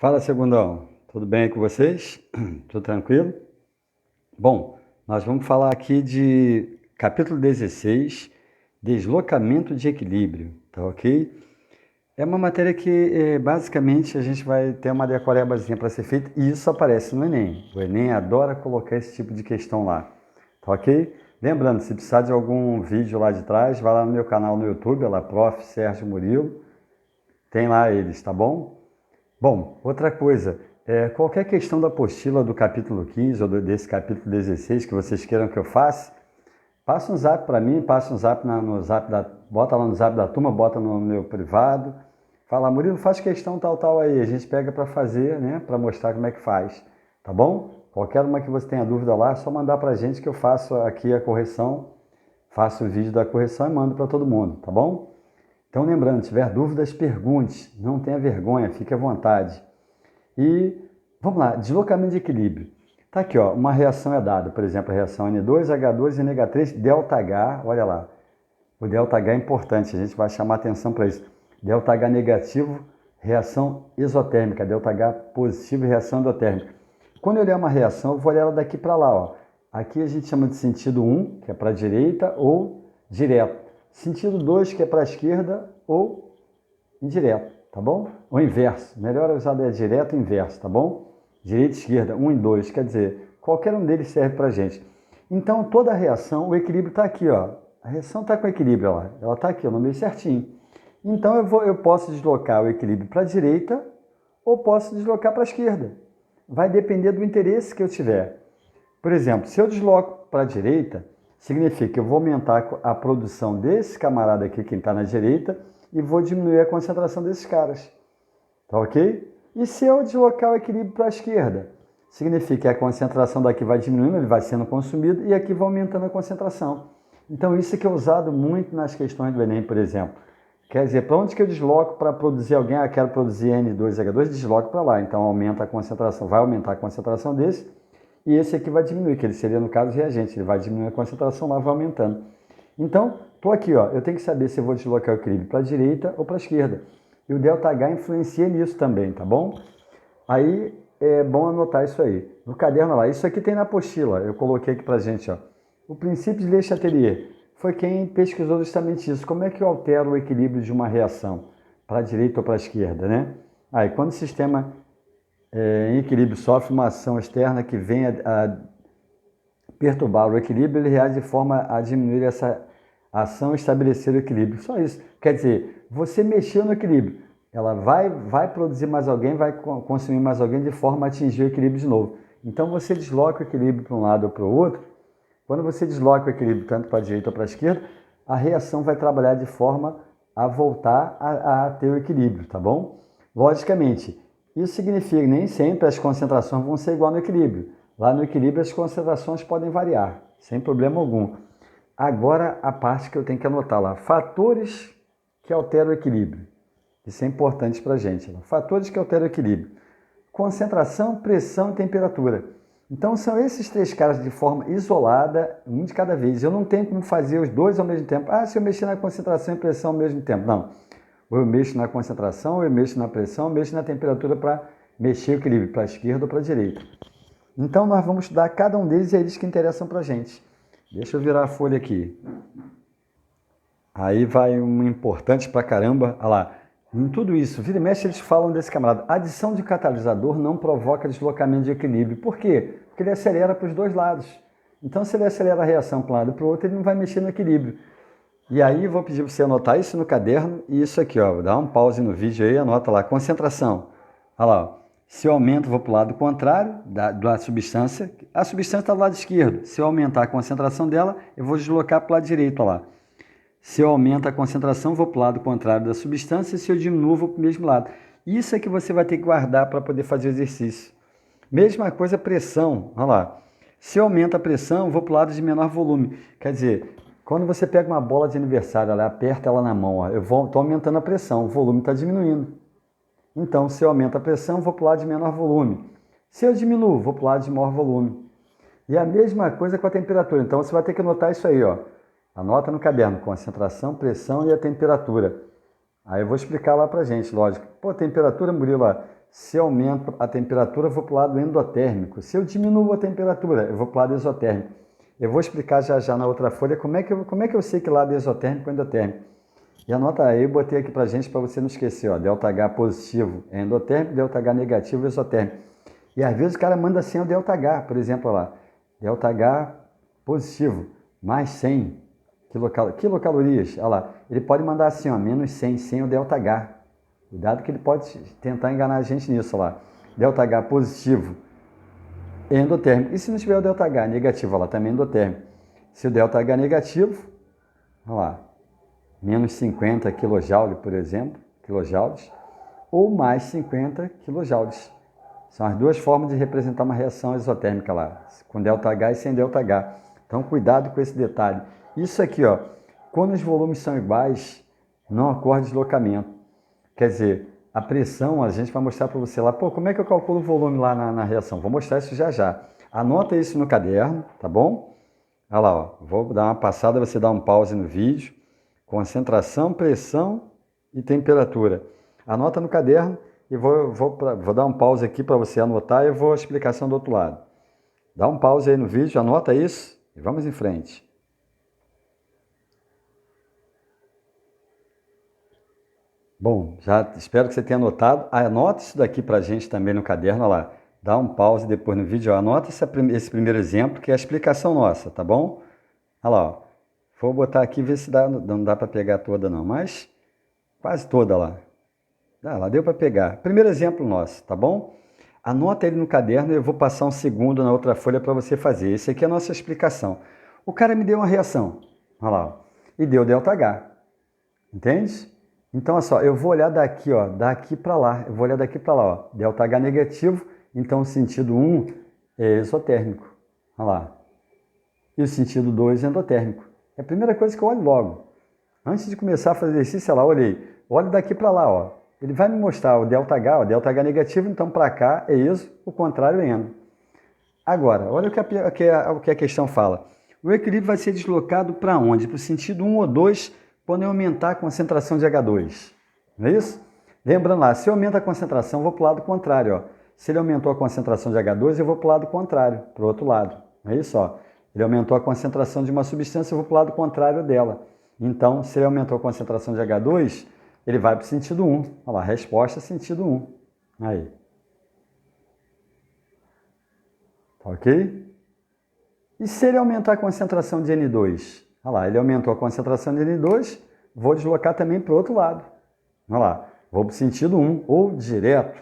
Fala, segundão. Tudo bem aí com vocês? Tudo tranquilo? Bom, nós vamos falar aqui de capítulo 16, deslocamento de equilíbrio, tá ok? É uma matéria que basicamente a gente vai ter uma decorebazinha para ser feita e isso aparece no Enem. O Enem adora colocar esse tipo de questão lá, tá ok? Lembrando, se precisar de algum vídeo lá de trás, vai lá no meu canal no YouTube, lá, Prof. Sérgio Murilo, tem lá eles, tá bom? Bom, outra coisa, qualquer questão da apostila do capítulo 15 ou desse capítulo 16 que vocês queiram que eu faça, passa um zap para mim, passa um zap no zap bota lá no zap da turma, bota no meu privado, fala, Murilo, faz questão tal aí, a gente pega para fazer, né, para mostrar como é que faz, tá bom? Qualquer uma que você tenha dúvida lá, é só mandar para a gente que eu faço aqui a correção, faço o vídeo da correção e mando para todo mundo, tá bom? Então, lembrando, se tiver dúvidas, pergunte, não tenha vergonha, fique à vontade. E vamos lá, deslocamento de equilíbrio. Tá aqui, ó, uma reação é dada, por exemplo, a reação N2, H2 e NH3, ΔH, olha lá. O ΔH é importante, a gente vai chamar atenção para isso. ΔH negativo, reação exotérmica, ΔH positivo, reação endotérmica. Quando eu olhar uma reação, eu vou olhar ela daqui para lá, ó. Aqui a gente chama de sentido 1, que é para a direita, ou direto. Sentido 2, que é para a esquerda, ou indireto, tá bom? Ou inverso. Melhor usar é direto e inverso, tá bom? Direita e esquerda, 1 e 2, quer dizer, qualquer um deles serve para a gente. Então, toda a reação, o equilíbrio está aqui, ó. A reação está com equilíbrio, ó. Ela está aqui, ó, no meio certinho. Então, eu posso deslocar o equilíbrio para a direita ou posso deslocar para a esquerda. Vai depender do interesse que eu tiver. Por exemplo, se eu desloco para a direita, significa que eu vou aumentar a produção desse camarada aqui, quem está na direita, e vou diminuir a concentração desses caras. Tá ok? E se eu deslocar o equilíbrio para a esquerda? Significa que a concentração daqui vai diminuindo, ele vai sendo consumido, e aqui vai aumentando a concentração. Então isso que é usado muito nas questões do Enem, por exemplo. Quer dizer, para onde que eu desloco para produzir alguém? Ah, quero produzir N2H2, desloco para lá. Então aumenta a concentração, vai aumentar a concentração desse, e esse aqui vai diminuir, que ele seria, no caso, reagente. Ele vai diminuir a concentração lá, vai aumentando. Então, estou aqui, ó, eu tenho que saber se eu vou deslocar o equilíbrio para a direita ou para a esquerda. E o ΔH influencia nisso também, tá bom? Aí é bom anotar isso aí. No caderno lá, isso aqui tem na apostila, eu coloquei aqui pra gente, ó. O princípio de Le Chatelier foi quem pesquisou justamente isso. Como é que eu altero o equilíbrio de uma reação? Para a direita ou para a esquerda, né? Aí, quando o sistema em equilíbrio sofre uma ação externa que vem a perturbar o equilíbrio, ele reage de forma a diminuir essa ação e estabelecer o equilíbrio. Só isso. Quer dizer, você mexeu no equilíbrio, ela vai produzir mais alguém, vai consumir mais alguém de forma a atingir o equilíbrio de novo. Então você desloca o equilíbrio para um lado ou para o outro. Quando você desloca o equilíbrio tanto para a direita ou para a esquerda, a reação vai trabalhar de forma a voltar a ter o equilíbrio, tá bom? Logicamente, isso significa que nem sempre as concentrações vão ser igual no equilíbrio. Lá no equilíbrio as concentrações podem variar, sem problema algum. Agora a parte que eu tenho que anotar lá, fatores que alteram o equilíbrio. Isso é importante para a gente. Fatores que alteram o equilíbrio. Concentração, pressão e temperatura. Então são esses três caras de forma isolada, um de cada vez. Eu não tenho como fazer os dois ao mesmo tempo. Ah, se eu mexer na concentração e pressão ao mesmo tempo. Não. Ou eu mexo na concentração, ou eu mexo na pressão, ou eu mexo na temperatura para mexer o equilíbrio para a esquerda ou para a direita. Então nós vamos estudar cada um deles e é eles que interessam para a gente. Deixa eu virar a folha aqui. Aí vai um importante pra caramba. Olha lá. Em tudo isso, vira e mexe, eles falam desse camarada. Adição de catalisador não provoca deslocamento de equilíbrio. Por quê? Porque ele acelera para os dois lados. Então, se ele acelera a reação para um lado e para o outro, ele não vai mexer no equilíbrio. E aí, vou pedir para você anotar isso no caderno e isso aqui, ó. Dá um pause no vídeo aí, anota lá. Concentração. Olha lá, ó. Se eu aumento, vou para o lado contrário da substância. A substância está do lado esquerdo. Se eu aumentar a concentração dela, eu vou deslocar para o lado direito, olha lá. Se eu aumento a concentração, vou para o lado contrário da substância. Se eu diminuo, vou para o mesmo lado. Isso é que você vai ter que guardar para poder fazer o exercício. Mesma coisa, pressão. Olha lá. Se eu aumento a pressão, vou para o lado de menor volume. Quer dizer, quando você pega uma bola de aniversário, ela aperta ela na mão, ó, eu estou aumentando a pressão, o volume está diminuindo. Então, se eu aumento a pressão, vou para o lado de menor volume. Se eu diminuo, vou para o lado de maior volume. E a mesma coisa com a temperatura. Então, você vai ter que anotar isso aí, ó. Anota no caderno, concentração, pressão e a temperatura. Aí eu vou explicar lá pra gente, lógico. Pô, temperatura, Murilo, Se eu aumento a temperatura, eu vou para o lado endotérmico. Se eu diminuo a temperatura, eu vou para o lado exotérmico. Eu vou explicar já na outra folha como é que eu sei que lado é exotérmico ou endotérmico. E anota aí, eu botei aqui para gente, para você não esquecer, ó, ΔH positivo é endotérmico, ΔH negativo é exotérmico. E às vezes o cara manda assim o ΔH, por exemplo, ó lá, ΔH positivo, mais 100 quilocalorias, olha lá, ele pode mandar assim, ó, menos 100, 100 é o ΔH. Cuidado que ele pode tentar enganar a gente nisso, ó lá. ΔH positivo é endotérmico. E se não tiver o ΔH negativo, olha lá, também é endotérmico. Se o ΔH negativo, olha lá, menos 50 kJ, por exemplo, quilojoules, ou mais 50 kJ. São as duas formas de representar uma reação exotérmica lá, com ΔH e sem ΔH. Então, cuidado com esse detalhe. Isso aqui, ó, quando os volumes são iguais, não ocorre deslocamento. Quer dizer, a pressão, a gente vai mostrar para você lá, pô, como é que eu calculo o volume lá na reação? Vou mostrar isso já. Anota isso no caderno, tá bom? Olha lá, ó, vou dar uma passada, você dá um pause no vídeo. Concentração, pressão e temperatura. Anota no caderno e vou dar um pause aqui para você anotar e eu vou a explicação do outro lado. Dá um pause aí no vídeo, anota isso e vamos em frente. Bom, já espero que você tenha anotado. Anota isso daqui para a gente também no caderno, olha lá. Dá um pause depois no vídeo, anota esse primeiro exemplo, que é a explicação nossa, tá bom? Olha lá, ó. Vou botar aqui e ver se não dá para pegar toda não, mas quase toda lá. Lá deu para pegar. Primeiro exemplo nosso, tá bom? Anota ele no caderno e eu vou passar um segundo na outra folha para você fazer. Esse aqui é a nossa explicação. O cara me deu uma reação, olha lá, ó, e deu ΔH, entende? Então, olha só, eu vou olhar daqui, ó, daqui para lá. Eu vou olhar daqui para lá, ó, ΔH negativo, então o sentido 1 é exotérmico, olha lá. E o sentido 2 é endotérmico. É a primeira coisa que eu olho logo. Antes de começar a fazer exercício, lá, olhei. Olho daqui para lá, ó. Ele vai me mostrar o ΔH, o ΔH negativo, então para cá é isso, o contrário é endo. Agora, olha o que a questão fala. O equilíbrio vai ser deslocado para onde? Para o sentido 1 ou 2, quando eu aumentar a concentração de H2. Não é isso? Lembrando lá, se eu aumento a concentração, eu vou para o lado contrário. Ó. Se ele aumentou a concentração de H2, eu vou para o lado contrário, para o outro lado. Não é isso? Ó. Ele aumentou a concentração de uma substância, eu vou para o lado contrário dela. Então, se ele aumentou a concentração de H2, ele vai para o sentido 1. Olha lá, resposta sentido 1. Aí. Tá ok? E se ele aumentar a concentração de N2? Olha lá, ele aumentou a concentração de N2, vou deslocar também para o outro lado. Olha lá, vou para o sentido 1, ou direto.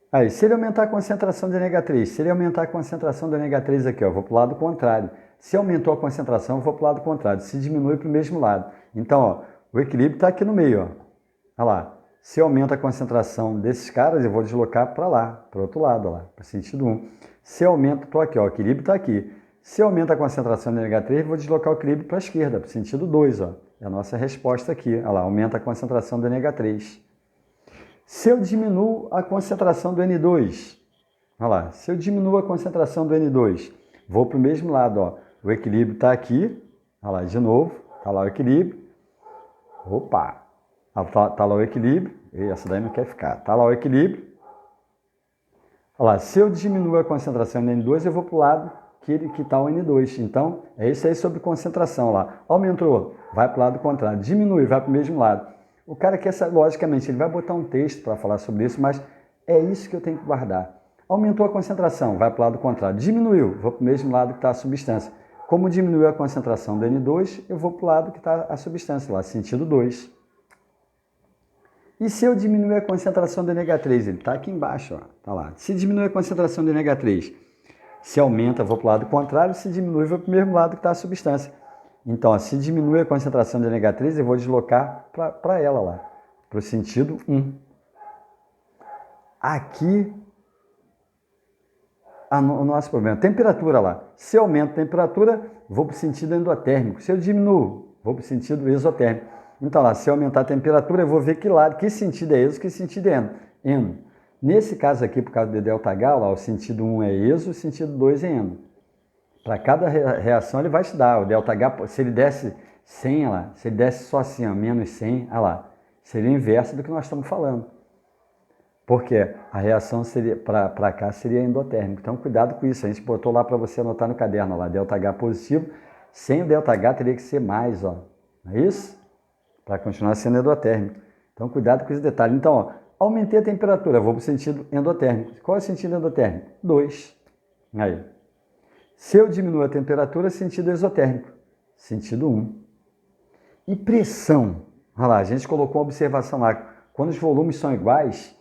Aí, se ele aumentar a concentração de NH3, se ele aumentar a concentração de NH3 aqui, ó, vou para o lado contrário. Se aumentou a concentração, eu vou para o lado contrário. Se diminui para o mesmo lado. Então, ó, o equilíbrio está aqui no meio. Ó. Olha lá. Se aumenta a concentração desses caras, eu vou deslocar para lá, para o outro lado, ó lá, para o sentido 1. Se aumenta, estou aqui, ó, o equilíbrio está aqui. Se aumenta a concentração de NH3, eu vou deslocar o equilíbrio para a esquerda, para o sentido 2. Ó. É a nossa resposta aqui. Olha lá, aumenta a concentração do NH3. Se eu diminuo a concentração do N2, olha lá, se eu diminuo a concentração do N2, vou para o mesmo lado, ó. O equilíbrio está aqui, olha lá, de novo, está lá o equilíbrio. Opa! Está lá o equilíbrio, essa daí não quer ficar, está lá o equilíbrio. Olha lá, se eu diminuo a concentração do N2, eu vou para o lado que está o N2. Então, é isso aí sobre concentração, olha lá. Aumentou, vai para o lado contrário, diminui, vai para o mesmo lado. O cara quer saber, logicamente, ele vai botar um texto para falar sobre isso, mas é isso que eu tenho que guardar. Aumentou a concentração, vai para o lado contrário. Diminuiu, vou para o mesmo lado que está a substância. Como diminuiu a concentração do N2, eu vou para o lado que está a substância, lá, sentido 2. E se eu diminuir a concentração do NH3? Ele está aqui embaixo, ó, tá lá. Se diminuir a concentração do NH3, se aumenta, eu vou para o lado contrário. Se diminui, eu vou para o mesmo lado que está a substância. Então, ó, se diminui a concentração de NH3, eu vou deslocar para ela lá, para o sentido 1. Aqui, o nosso problema, temperatura lá. Se eu aumento a temperatura, vou para o sentido endotérmico. Se eu diminuo, vou para o sentido exotérmico. Então, lá, se eu aumentar a temperatura, eu vou ver que sentido é exo, que sentido é endo. Nesse caso aqui, por causa do ΔH, lá, o sentido 1 é exo, o sentido 2 é endo. Para cada reação ele vai te dar. O ΔH, se ele desse 100, lá, se ele desse só assim, ó, menos 100, olha lá, seria o inverso do que nós estamos falando. Porque a reação seria para cá seria endotérmica. Então, cuidado com isso. A gente botou lá para você anotar no caderno, lá, ΔH positivo. Sem o ΔH teria que ser mais, ó. Não é isso? Para continuar sendo endotérmico. Então, cuidado com esse detalhe. Então, ó, aumentei a temperatura, vou para o sentido endotérmico. Qual é o sentido endotérmico? 2. Aí. Se eu diminuo a temperatura, sentido exotérmico. Sentido 1. E pressão? Olha lá, a gente colocou uma observação lá. Quando os volumes são iguais,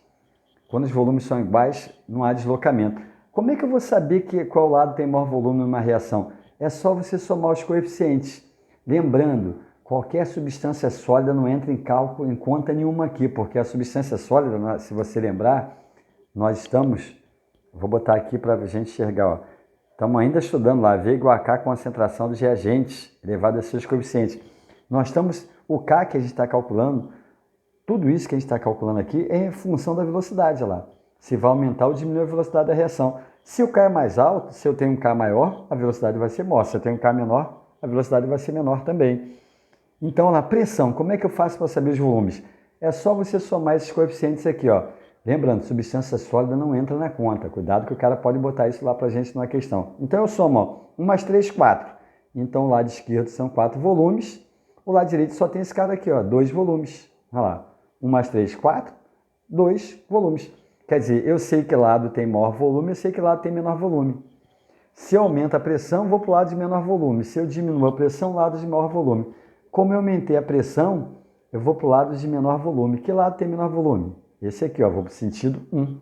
não há deslocamento. Como é que eu vou saber qual lado tem maior volume numa reação? É só você somar os coeficientes. Lembrando, qualquer substância sólida não entra em cálculo, em conta nenhuma aqui, porque a substância sólida, se você lembrar, nós estamos, vou botar aqui para a gente enxergar, ó, estamos ainda estudando lá, V igual a K, concentração dos reagentes, elevado a seus coeficientes. Nós estamos, o K que a gente está calculando, tudo isso que a gente está calculando aqui é em função da velocidade lá. Se vai aumentar ou diminuir a velocidade da reação. Se o K é mais alto, se eu tenho um K maior, a velocidade vai ser maior. Se eu tenho um K menor, a velocidade vai ser menor também. Então, na pressão, como é que eu faço para saber os volumes? É só você somar esses coeficientes aqui, ó. Lembrando, substância sólida não entra na conta. Cuidado que o cara pode botar isso lá para a gente numa questão. Então, eu somo, ó, 1 mais 3, 4. Então, o lado esquerdo são 4 volumes. O lado direito só tem esse cara aqui, ó, 2 volumes. Olha lá. 1 mais 3, 4, 2 volumes. Quer dizer, eu sei que lado tem maior volume, eu sei que lado tem menor volume. Se eu aumento a pressão, vou para o lado de menor volume. Se eu diminuo a pressão, lado de maior volume. Como eu aumentei a pressão, eu vou para o lado de menor volume. Que lado tem menor volume? Esse aqui, ó, vou para o sentido 1.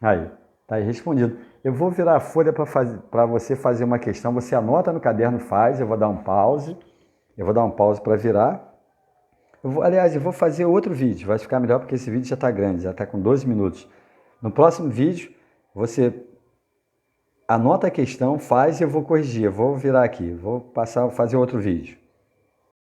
Aí, tá aí respondido. Eu vou virar a folha para você fazer uma questão. Você anota no caderno, faz, eu vou dar um pause. Eu vou dar um pause para virar. Aliás, eu vou fazer outro vídeo, vai ficar melhor porque esse vídeo já está grande, já está com 12 minutos. No próximo vídeo, você anota a questão, faz e eu vou corrigir. Eu vou virar aqui, vou fazer outro vídeo.